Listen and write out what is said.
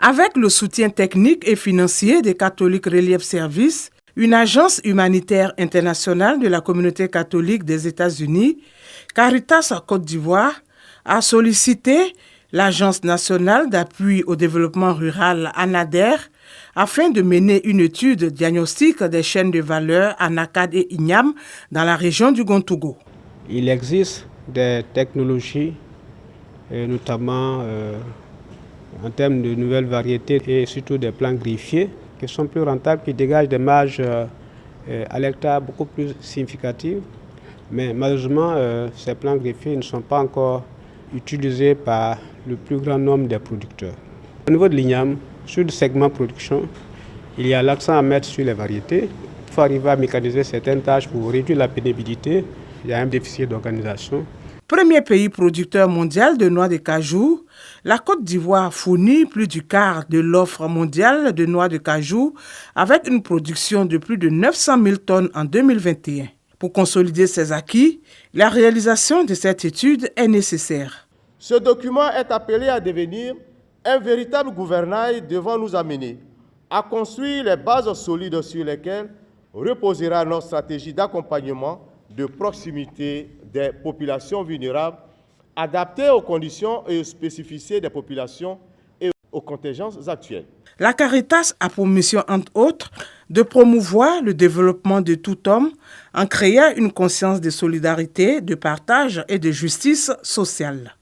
Avec le soutien technique et financier des Catholic Relief Service, une agence humanitaire internationale de la communauté catholique des États-Unis, Caritas Côte d'Ivoire, a sollicité l'Agence nationale d'appui au développement rural ANADER afin de mener une étude diagnostique des chaînes de valeur à Nakad et Ignam dans la région du Gontougo. Il existe des technologies, notamment en termes de nouvelles variétés et surtout des plants greffiers qui sont plus rentables, qui dégagent des marges à l'hectare beaucoup plus significatives. Mais malheureusement, ces plants greffiers ne sont pas encore utilisés par le plus grand nombre des producteurs. Au niveau de l'IGNAM, sur le segment production, il y a l'accent à mettre sur les variétés. Il faut arriver à mécaniser certaines tâches pour réduire la pénibilité. Il y a un déficit d'organisation. Premier pays producteur mondial de noix de cajou, la Côte d'Ivoire fournit plus du quart de l'offre mondiale de noix de cajou avec une production de plus de 900 000 tonnes en 2021. Pour consolider ces acquis, la réalisation de cette étude est nécessaire. Ce document est appelé à devenir un véritable gouvernail devant nous amener à construire les bases solides sur lesquelles reposera notre stratégie d'accompagnement de proximité des populations vulnérables, adaptées aux conditions et aux spécificités des populations et aux contingences actuelles. La Caritas a pour mission, entre autres, de promouvoir le développement de tout homme en créant une conscience de solidarité, de partage et de justice sociale.